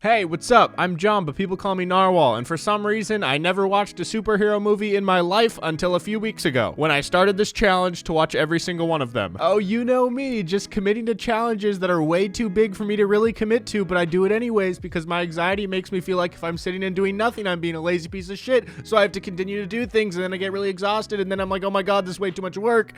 Hey, what's up? I'm John, but people call me Narwhal, and for some reason, I never watched a superhero movie in my life until a few weeks ago, when I started this challenge to watch every single one of them. Oh, you know me, just committing to challenges that are way too big for me to really commit to, but I do it anyways because my anxiety makes me feel like if I'm sitting and doing nothing, I'm being a lazy piece of shit, so I have to continue to do things, and then I get really exhausted, and then I'm like, oh my god, this is way too much work.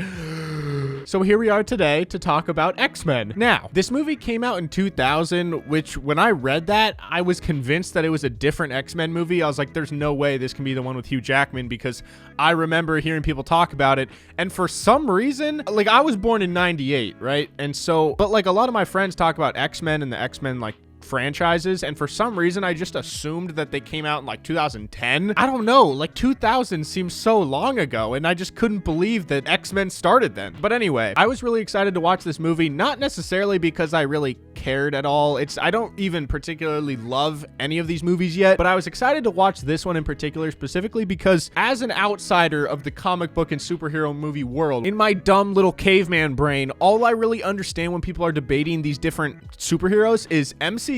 So here we are today to talk about X-Men. Now, this movie came out in 2000, which when I read that, I was convinced that it was a different X-Men movie. I was like, there's no way this can be the one with Hugh Jackman because I remember hearing people talk about it. And for some reason, like I was born in 98, right? And so, but like a lot of my friends talk about X-Men and the X-Men like franchises, and for some reason I just assumed that they came out in like 2010. I don't know, like 2000 seems so long ago, and I just couldn't believe that X-Men started then. But anyway, I was really excited to watch this movie, not necessarily because I really cared at all. I don't even particularly love any of these movies yet, but I was excited to watch this one in particular, specifically because as an outsider of the comic book and superhero movie world, in my dumb little caveman brain, all I really understand when people are debating these different superheroes is MCU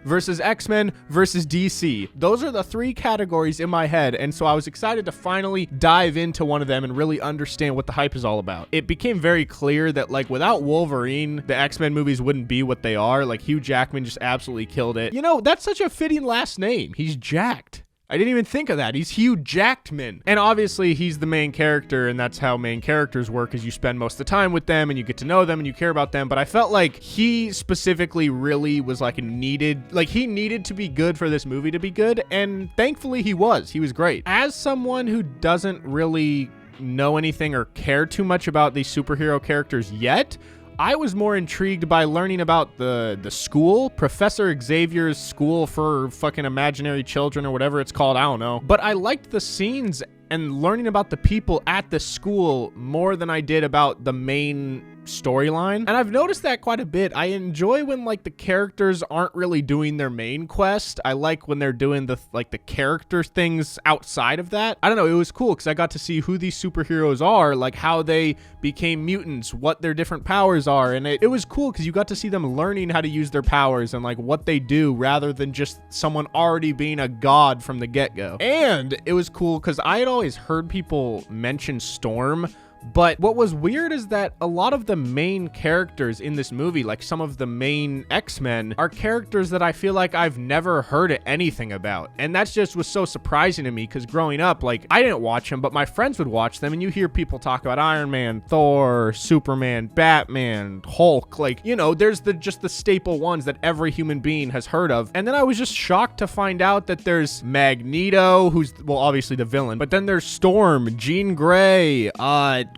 versus X-Men versus DC. Those are the three categories in my head, and so I was excited to finally dive into one of them and really understand what the hype is all about. It became very clear that like without Wolverine, the X-Men movies wouldn't be what they are. Like Hugh Jackman just absolutely killed it. You know, that's such a fitting last name. He's jacked. I didn't even think of that. He's Hugh Jackman. And obviously he's the main character, and that's how main characters work, is you spend most of the time with them and you get to know them and you care about them. But I felt like he specifically really was like he needed to be good for this movie to be good. And thankfully he was great. As someone who doesn't really know anything or care too much about these superhero characters yet, I was more intrigued by learning about the school, Professor Xavier's school for fucking imaginary children or whatever it's called, I don't know. But I liked the scenes and learning about the people at the school more than I did about the main storyline. And I've noticed that quite a bit. I enjoy when like the characters aren't really doing their main quest. I like when they're doing the character things outside of that. I don't know, it was cool because I got to see who these superheroes are, like how they became mutants, what their different powers are, and it was cool because you got to see them learning how to use their powers and like what they do rather than just someone already being a god from the get-go. And it was cool because I had always heard people mention Storm, but what was weird is that a lot of the main characters in this movie, like some of the main X-Men, are characters that I feel like I've never heard anything about. And that's just was so surprising to me because growing up, like I didn't watch them, but my friends would watch them, and you hear people talk about Iron Man, Thor, Superman, Batman, Hulk, like, you know, there's just the staple ones that every human being has heard of. And then I was just shocked to find out that there's Magneto, who's, well, obviously the villain, but then there's Storm, Jean Grey,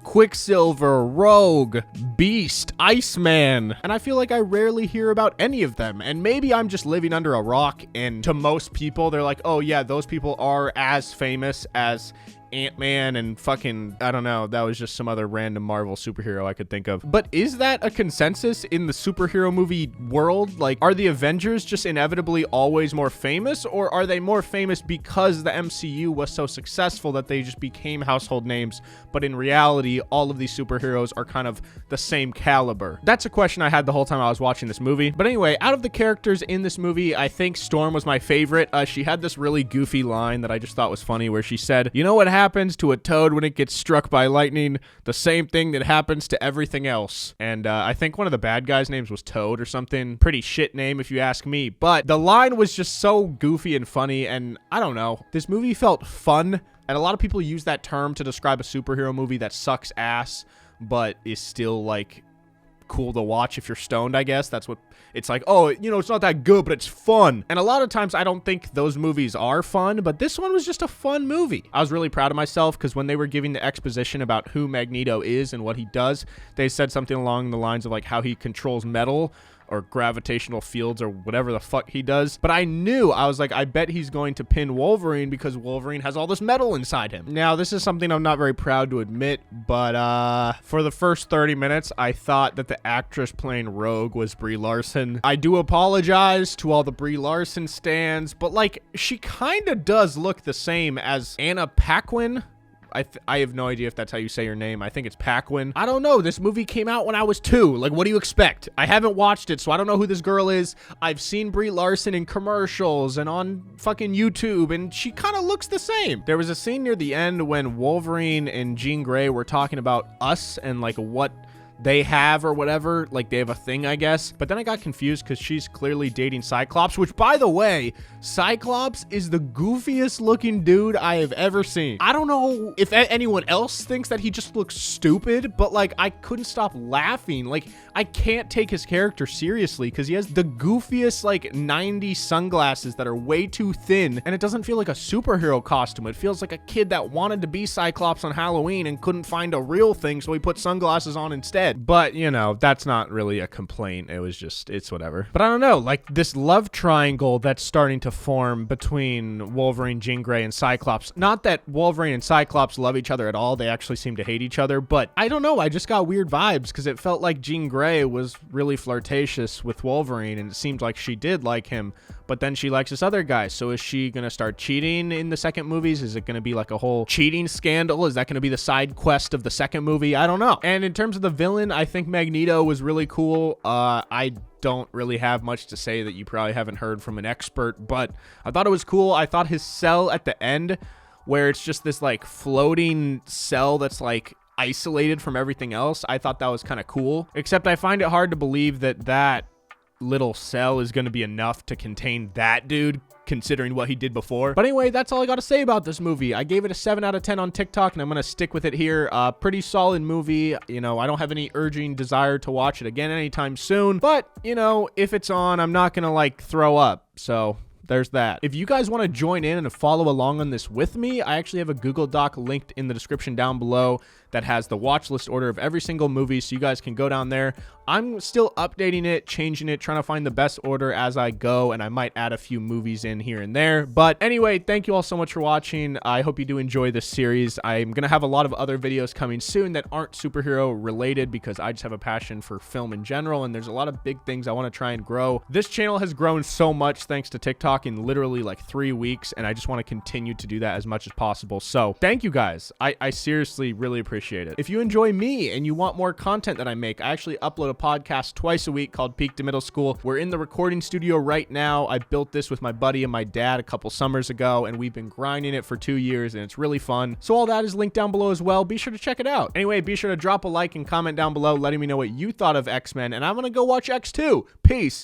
Quicksilver, Rogue, Beast, Iceman, and I feel like I rarely hear about any of them. And maybe I'm just living under a rock, and to most people, they're like, oh yeah, those people are as famous as Ant-Man and fucking, I don't know, that was just some other random Marvel superhero I could think of. But is that a consensus in the superhero movie world? Like, are the Avengers just inevitably always more famous, or are they more famous because the MCU was so successful that they just became household names, but in reality, all of these superheroes are kind of the same caliber? That's a question I had the whole time I was watching this movie. But anyway, out of the characters in this movie, I think Storm was my favorite. She had this really goofy line that I just thought was funny where she said, you know what happens to a toad when it gets struck by lightning? The same thing that happens to everything else. And I think one of the bad guys' names was Toad or something. Pretty shit name if you ask me, but the line was just so goofy and funny, and I don't know, this movie felt fun. And a lot of people use that term to describe a superhero movie that sucks ass but is still like cool to watch if you're stoned, I guess. That's what it's like. Oh, you know, it's not that good, but it's fun. And a lot of times I don't think those movies are fun, but this one was just a fun movie. I was really proud of myself because when they were giving the exposition about who Magneto is and what he does, they said something along the lines of like how he controls metal or gravitational fields or whatever the fuck he does. But I was like, I bet he's going to pin Wolverine because Wolverine has all this metal inside him. Now, this is something I'm not very proud to admit, but for the first 30 minutes, I thought that the actress playing Rogue was Brie Larson. I do apologize to all the Brie Larson stans, but like, she kind of does look the same as Anna Paquin I have no idea if that's how you say your name. I think it's Paquin. I don't know. This movie came out when I was 2. Like, what do you expect? I haven't watched it, so I don't know who this girl is. I've seen Brie Larson in commercials and on fucking YouTube, and she kind of looks the same. There was a scene near the end when Wolverine and Jean Grey were talking about us and like what they have or whatever, like they have a thing, I guess. But then I got confused because she's clearly dating Cyclops, which, by the way, Cyclops is the goofiest looking dude I have ever seen. I don't know if anyone else thinks that he just looks stupid, but like I couldn't stop laughing. Like, I can't take his character seriously because he has the goofiest like 90s sunglasses that are way too thin, and it doesn't feel like a superhero costume. It feels like a kid that wanted to be Cyclops on Halloween and couldn't find a real thing, so he put sunglasses on instead. But, you know, that's not really a complaint. It was just, it's whatever. But I don't know, like this love triangle that's starting to form between Wolverine, Jean Grey, and Cyclops. Not that Wolverine and Cyclops love each other at all. They actually seem to hate each other. But I don't know. I just got weird vibes because it felt like Jean Grey was really flirtatious with Wolverine, and it seemed like she did like him. But then she likes this other guy. So is she going to start cheating in the second movies? Is it going to be like a whole cheating scandal? Is that going to be the side quest of the second movie? I don't know. And in terms of the villain, I think Magneto was really cool. I don't really have much to say that you probably haven't heard from an expert, but I thought it was cool. I thought his cell at the end, where it's just this like floating cell that's like isolated from everything else, I thought that was kind of cool. Except I find it hard to believe that that little cell is going to be enough to contain that dude, considering what he did before. But anyway, that's all I got to say about this movie. I gave it a 7 out of 10 on TikTok, and I'm going to stick with it here. Pretty solid movie. You know, I don't have any urging desire to watch it again anytime soon, but you know, if it's on, I'm not going to like throw up. So there's that. If you guys want to join in and follow along on this with me, I actually have a Google Doc linked in the description down below that has the watch list order of every single movie, so you guys can go down there. I'm still updating it, changing it, trying to find the best order as I go, and I might add a few movies in here and there. But anyway, thank you all so much for watching. I hope you do enjoy this series. I'm going to have a lot of other videos coming soon that aren't superhero related because I just have a passion for film in general, and there's a lot of big things I want to try and grow. This channel has grown so much thanks to TikTok in literally like 3 weeks, and I just want to continue to do that as much as possible. So thank you guys. I seriously really appreciate it. If you enjoy me and you want more content that I make, I actually upload a podcast twice a week called Peak to Middle School. We're in the recording studio right now. I built this with my buddy and my dad a couple summers ago, and we've been grinding it for 2 years, and it's really fun. So all that is linked down below as well. Be sure to check it out. Anyway, be sure to drop a like and comment down below letting me know what you thought of X-Men, and I'm gonna go watch X2. Peace.